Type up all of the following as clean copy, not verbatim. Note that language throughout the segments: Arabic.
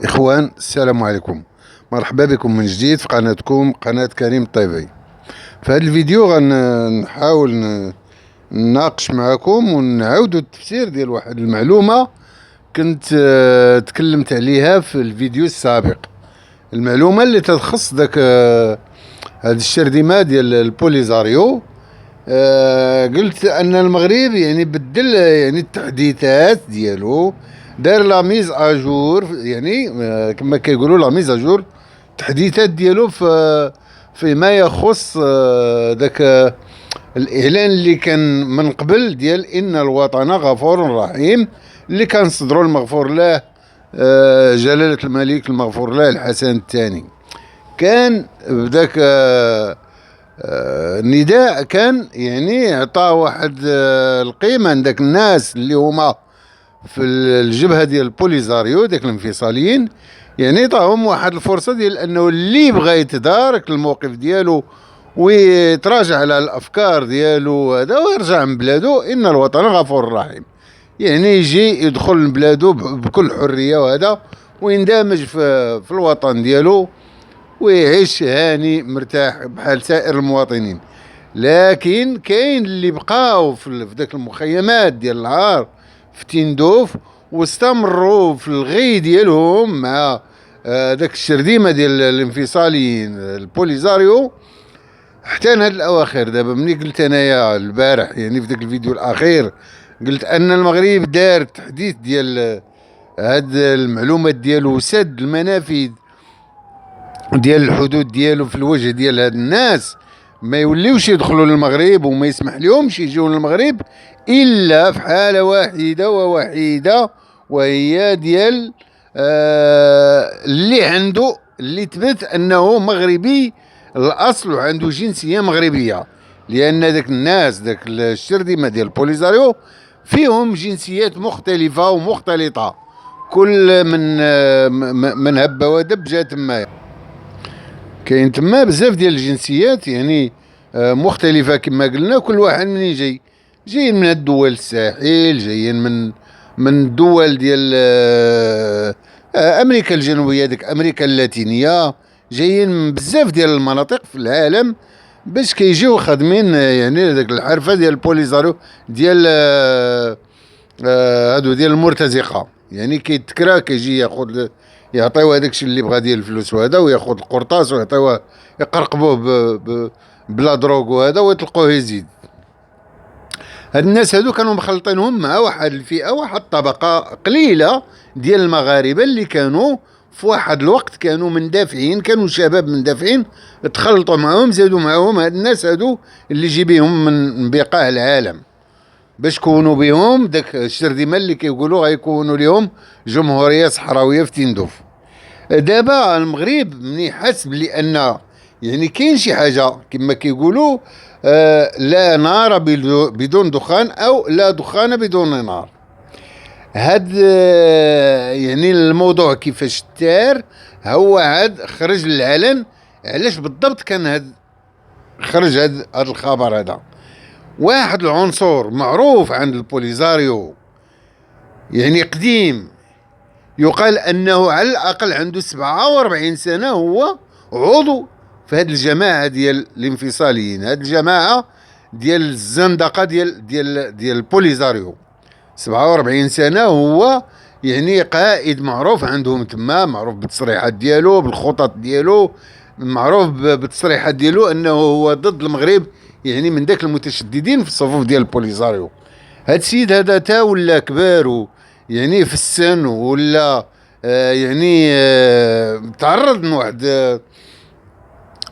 إخوان، السلام عليكم. مرحبا بكم من جديد في قناتكم قناة كريم الطيبي. في هذا الفيديو غنحاول نناقش معكم ونعاودوا التفسير ديال واحد المعلومة كنت تكلمت عليها في الفيديو السابق. المعلومة اللي تخص داك هاد الشرديمة ديال البوليزاريو. قلت ان المغرب يعني بدل يعني التحديثات ديالو، دار لا ميز اجور، يعني كما كيقولوا لا ميز اجور التحديثات ديالو فيما يخص داك الاعلان اللي كان من قبل ديال ان الوطن غفور رحيم، اللي كان صدروا المغفور له جلالة الملك المغفور له الحسن الثاني. كان بداك النداء كان يعني عطى واحد القيمة لداك الناس اللي هما في الجبهة ديال البوليزاريو، داك الانفصاليين، يعني عطاهم واحد الفرصة ديال انه اللي بغى يتدارك الموقف ديالو ويتراجع على الافكار ديالو هذا ويرجع من بلادو، ان الوطن غفور رحيم. يعني يجي يدخل لبلادو بكل حرية وهذا، ويندمج في الوطن ديالو ويعيش هاني مرتاح بحال سائر المواطنين. لكن كاين اللي بقاو في ذاك المخيمات ديال العار في تندوف واستمروا في الغي ديالهم مع ذاك الشرديمه ديال الانفصاليين البوليزاريو حتى نهاد الاواخر. دابا ملي قلت انايا البارح يعني في ذاك الفيديو الاخير، قلت ان المغرب دار تحديث ديال هاد المعلومات ديالو، سد المنافذ ديال الحدود ديالو في الوجه ديال هاد الناس، ما يوليوش يدخلوا للمغرب وما يسمح لهمش يجيو للمغرب الا في حاله واحده ووحيده، وهي ديال اللي عنده، اللي تبت انه مغربي الاصل وعنده جنسيه مغربيه. لان داك الناس داك الشرديمه ديال البوليزاريو فيهم جنسيات مختلفه ومختلطه، كل من هب ودب جا تمايا. كاين تما بزاف ديال الجنسيات يعني مختلفة كما قلنا، كل واحد منين جايين من الدول الساحل، جايين من الدول ديال امريكا الجنوبية، ديك امريكا اللاتينية، جايين من بزاف ديال المناطق في العالم باش كيجيو خادمين يعني داك الحرفة ديال البوليزاريو ديال هادو ديال المرتزقة. يعني كيتكرا كيجي ياخذ، يعطيوه هذاك الشيء اللي بغا ديال الفلوس وهذا، وياخذ القرطاس ويعطيوه يقرقبوه بلا دروغ وهذا ويطلقوه يزيد. هاد الناس هادو كانوا مخلطينهم مع واحد الفئة، واحد الطبقة قليلة ديال المغاربة اللي كانوا في واحد الوقت كانوا مندافعين، كانوا شباب مندافعين، تخلطوا معهم، زادوا معهم هاد الناس هادو اللي جي بيهم من بقاع العالم باش كونوا بهم داك الشرديمه اللي كيقولوا غيكونوا لهم جمهوريه صحراويه في تندوف. دابا المغرب مني حس بلي ان يعني كاين شي حاجه كما كيقولوا لا نار بدون دخان، او لا دخان بدون نار. هاد يعني الموضوع كيفاش تار هو عاد خرج للعلن. علاش بالضبط كان هاد خرج هاد الخبر هذا؟ واحد العنصر معروف عند البوليزاريو يعني قديم، يقال انه على الاقل عنده 47 سنة، هو عضو في هذه الجماعة ديال الانفصاليين، هذه الجماعة ديال الزندقة ديال البوليزاريو. 47 سنة، هو يعني قائد معروف عندهم تما، معروف بالتصريحات ديالو، بالخطط ديالو، معروف بالتصريحات ديالو انه هو ضد المغرب، يعني من ذاك المتشددين في الصفوف ديال البوليزاريو. هاد السيد هذا تا ولا كبار يعني في السن، ولا يعني تعرض من واحد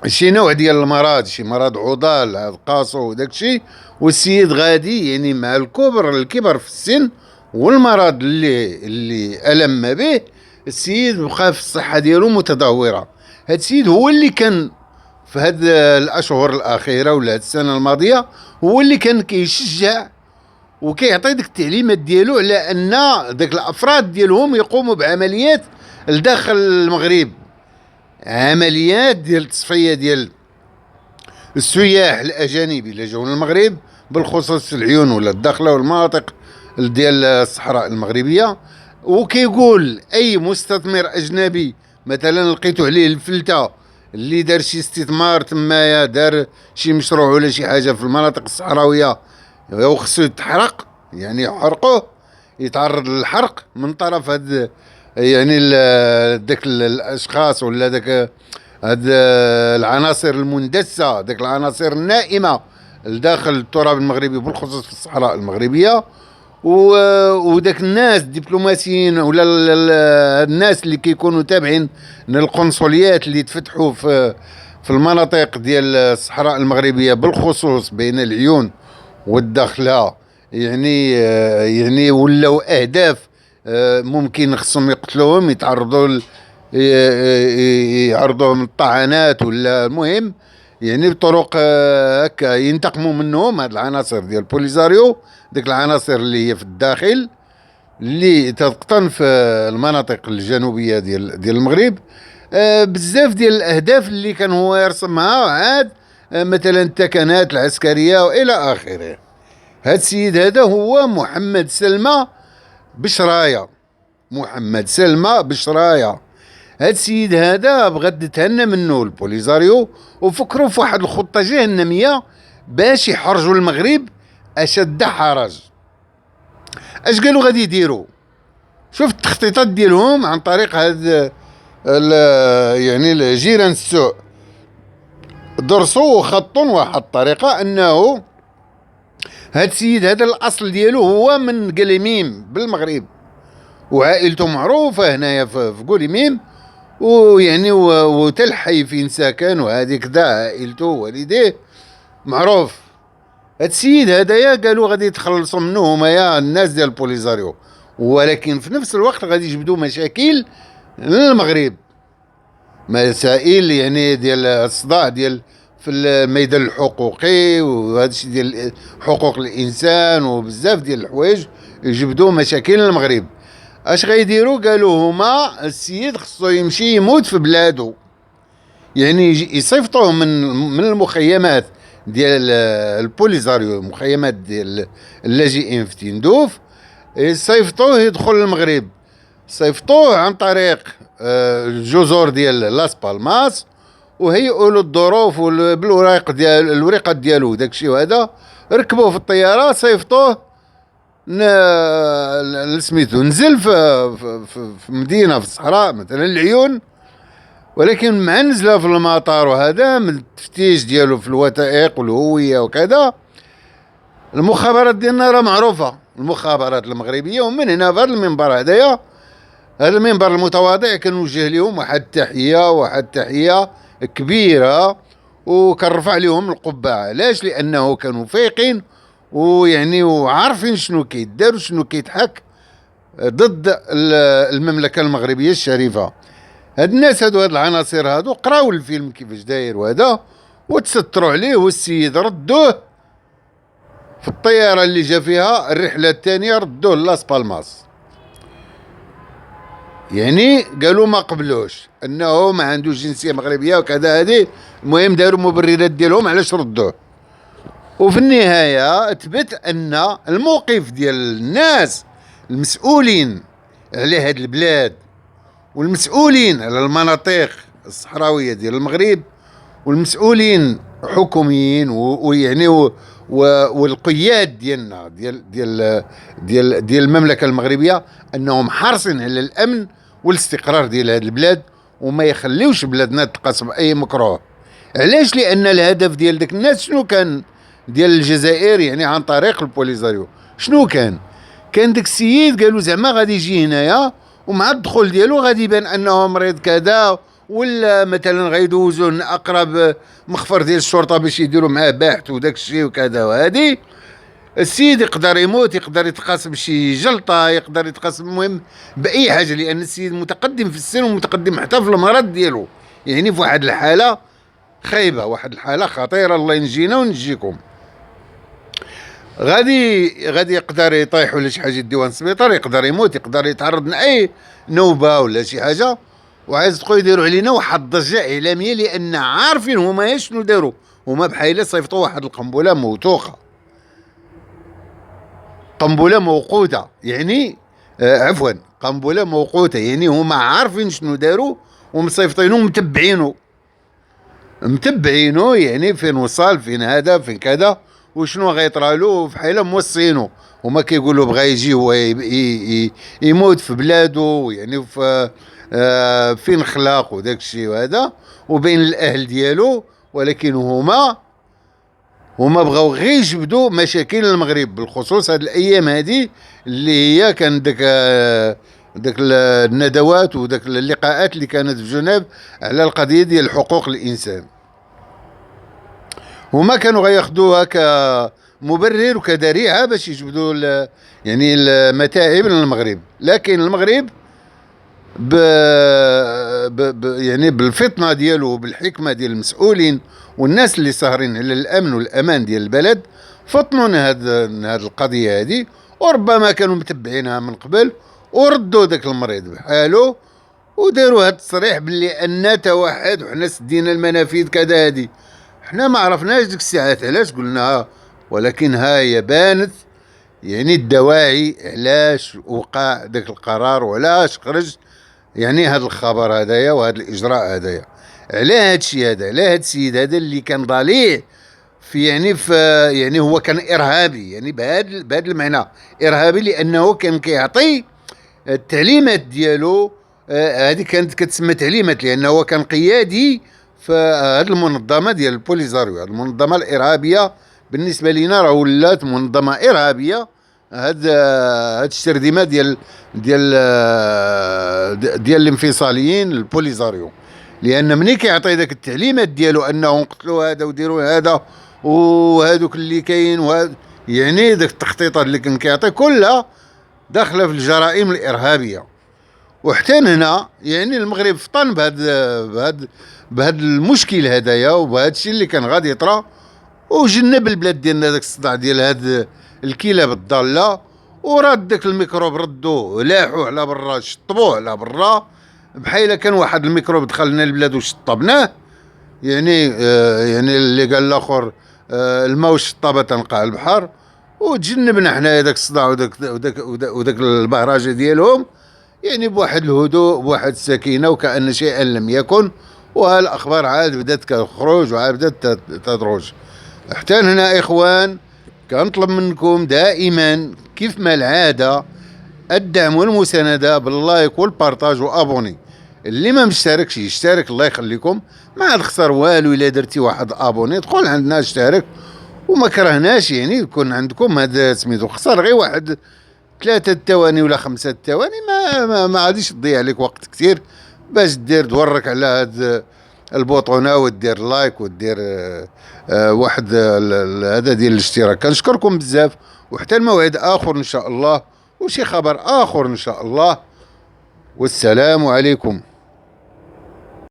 شي نوع ديال المرض، شي مرض عضال قاصو وداك الشيء، والسيد غادي يعني مع الكبر في السن والمرض اللي ألم به، السيد بقى في الصحة ديالو متدهورة. هاد السيد هو اللي كان في هاد الأشهر الأخيرة ولا هاد السنة الماضية هو اللي كان كيشجع وكيعطي ديك التعليمات ديالو على أن داك الأفراد ديالهم يقوموا بعمليات لداخل المغرب، عمليات ديال تصفية ديال السياح الأجانب اللي جاو للمغرب، بالخصوص العيون ولا الداخلة والمناطق ديال الصحراء المغربية، وكيقول اي مستثمر اجنبي مثلا لقيتو عليه الفلته اللي دار شي استثمار تمايا، دار شي مشروع ولا شي حاجه في المناطق الصحراويه وخصو يتحرق، يعني يحرقوه، يتعرض للحرق من طرف هاد يعني داك الاشخاص ولا داك هاد العناصر المندسه، داك العناصر النائمه لداخل التراب المغربي بالخصوص في الصحراء المغربيه. وداك الناس الدبلوماسيين ولا الناس اللي كيكونوا تابعين للقنصليات اللي تفتحوا في المناطق ديال الصحراء المغربيه بالخصوص بين العيون والداخله، يعني ولاو اهداف ممكن خصهم يقتلوهم، يعرضوهم للطعنات، ولا المهم يعني بطرق هكا ينتقموا منهم هاد العناصر ديال البوليزاريو، ديك العناصر اللي هي في الداخل اللي تقطن في المناطق الجنوبيه ديال المغرب. بزاف ديال الاهداف اللي كان هو يرسمها عاد مثلا التكنات العسكريه والى اخره. هاد السيد هذا هو محمد سلمى بشرايه، محمد سلمى بشرايه. هاد السيد هذا بغات تهنى منه البوليزاريو وفكروا في واحد الخطه جهنميه باش يحرجوا المغرب اشد حرج. اش قالوا غادي يديروا؟ شوف التخطيطات ديالهم عن طريق هاد يعني الجيران السوء، درسوا وخطوا واحد الطريقه انه هاد السيد هذا الاصل ديالو هو من قليميم بالمغرب، وعائلته معروفه هنايا في قليميم، ويعني وتلحي فين ساكن وهذه كذا، عائلته والديه معروف. هاد السيد هدايا قالوا غادي يتخلصوا منه هما يا الناس ديال البوليزاريو، ولكن في نفس الوقت غادي يجبدوا مشاكل للمغرب، مسائل يعني ديال الصداع ديال في الميدان الحقوقي وهذا الشيء ديال حقوق الانسان وبزاف ديال الحوايج يجبدوا مشاكل للمغرب. اش غيديروا؟ قالوا هما السيد خصو يمشي يموت في بلادو، يعني يصيفطوه من المخيمات ديال البوليزاريو، المخيمات ديال اللاجئين في تندوف، يصيفطوه يدخل المغرب، صيفطوه عن طريق الجزر ديال لاس بالماس، وهيئوا له الظروف بالوراق ديال الوريقات ديالو داكشي، وهذا ركبوه في الطياره صيفطوه سميتو نزل في مدينه في الصحراء مثلا العيون، ولكن مع نزله في المطار وهذا من التفتيش ديالو في الوثائق والهويه وكذا، المخابرات ديالنا راه معروفه، المخابرات المغربيه. ومن هنا في هذا المنبر هذايا، هذا المنبر المتواضع كنوجه لهم واحد التحيه كبيره، وكنرفع لهم القبعه. علاش؟ لانه كانوا فايقين ويعني وعارفين شنو كيدار وشنو كيتحك ضد المملكه المغربيه الشريفه. هاد الناس هاد العناصر هادو قراو الفيلم كيفاش داير وهذا، وتستروا عليه، والسيد ردوه في الطياره اللي جا فيها الرحله الثانيه، ردوه لاس بالماس. يعني قالوا ما قبلوش انه ما عندوش جنسيه مغربيه وكذا، هذه المهم داروا مبررات ديالهم علاش ردوه. وفي النهايه اثبت ان الموقف ديال الناس المسؤولين على هاد البلاد والمسؤولين على المناطق الصحراويه ديال المغرب والمسؤولين حكوميين ويعني والقياد ديالنا ديال المملكه المغربيه انهم حريصين على الامن والاستقرار ديال هذه البلاد، وما يخليوش بلادنا تقاس باي مكروه. علاش؟ لان الهدف ديال داك الناس شنو كان ديال الجزائر، يعني عن طريق البوليزاريو شنو كان داك السيد قالوا زعما غادي يجي هنايا ومع الدخول ديالو غادي يبان انه مريض كذا، ولا مثلا غيدوزوا اقرب مخفر ديال الشرطه باش يديروا معاه بحث وداك الشيء وكذا. وهذه السيد يقدر يموت، يقدر يتقاس بشي جلطه، يقدر يتقاس المهم باي حاجه، لان السيد متقدم في السن ومتقدم حتى في المرض ديالو، يعني في واحد الحاله خايبه، واحد الحاله خطيره، الله ينجينا ونجيكم. غادي يقدر يطيح ولا شي حاجه يديوها للسبيطار، يقدر يموت، يقدر يتعرض لاي نوبه ولا شي حاجه. وعايز تقول يديروا علينا واحد الضجه اعلاميه، لان عارفين هما شنو داروا، هما بحال صيفطوا واحد القنبله موثوقه، قنبله موقوته، يعني عفوا، قنبله موقوته، يعني هما عارفين شنو داروا ومصيفطينو متبعينو يعني فين وصل، فين هذا، فين كذا، وشنو غيطرالو، بحال موصينو. هما كيقولوا بغا يجي هو يموت في بلادو، يعني في فين خلاق وداك الشيء وهذا، وبين الاهل ديالو. ولكن هما بغاو غير يجبدوا مشاكل المغرب، بالخصوص هاد الايام هادي اللي هي كان داك الندوات وداك اللقاءات اللي كانت في جنيف على القضيه ديال حقوق الانسان. هما كانوا غياخدوها كمبرر وكذريعه باش يجبدوا يعني المتاعب للمغرب. لكن المغرب يعني بالفطنه ديالو وبالحكمه ديال المسؤولين والناس اللي ساهرين على الامن والامان ديال البلد، فطنوا هاد القضيه هذه، وربما كانوا متبعينها من قبل وردوا ذاك المريض بحاله، وداروا هاد التصريح باللي ان توحد وحنا سدينا المنافذ كذا. هادي حنا ما عرفناش ديك الساعات علاش قلناها، ولكن ها هي بانت يعني الدواعي علاش وقع ذاك القرار وعلاش خرج يعني هذا الخبر هذايا وهذا الاجراء هذايا. على هذا الشيء هذا، على هذا السيد هذا اللي كان ضليع في يعني هو كان ارهابي، يعني بهذا المعنى ارهابي، لانه كان كيعطي التعليمات ديالو. هذه كانت كتسمى تعليمات، لانه هو كان قيادي في هذه المنظمه ديال البوليزاريو، هذه المنظمه الارهابيه بالنسبه لنا راه ولات منظمه ارهابيه. هاد الشرذمه ديال الانفصاليين البوليزاريو، لان ملي كيعطي داك التعليمات ديالو انهم قتلوا هذا وديروا هذا وهذوك اللي كاين، يعني داك التخطيطات اللي كان كيعطي كلها داخله في الجرائم الارهابيه. وحتى هنا يعني المغرب فطن بهذا المشكل هذايا وبهذا الشيء اللي كان غادي يطرا، وجنب البلاد ديالنا داك الصداع ديال هاد الكلاب الضاله، ورد داك الميكروب ردوه لاحوه على برا، شطبوه على برا، بحال كان واحد الميكروب دخل لنا البلاد وشطبناه. يعني اللي قال الاخر الماء والشطابه تنقع البحر. وتجنبنا حنايا داك الصداع وداك البهرجه ديالهم، يعني بواحد الهدوء بواحد السكينه وكأن شيئا لم يكن. والأخبار عاد بدات كتخرج وعاد بدات تدرج. حتى هنا إخوان كنطلب منكم دائما كيف ما العادة الدعم والمساندة باللايك والبارطاج وابوني. اللي ما مشتركش يشترك، الله يخليكم، ما عاد خسر والو. الا درتي واحد ابوني دخل عندنا اشترك، وما كرهناش يعني يكون عندكم هذا سميتو، خسر غير واحد 3 ثواني ولا 5 ثواني، ما غاديش تضيع عليك وقت كثير باش دير دورك على هاد البوطونه ودير لايك ودير واحد هذا ديال الاشتراك. كنشكركم بزاف، وحتى الموعد اخر ان شاء الله وشي خبر اخر ان شاء الله، والسلام عليكم.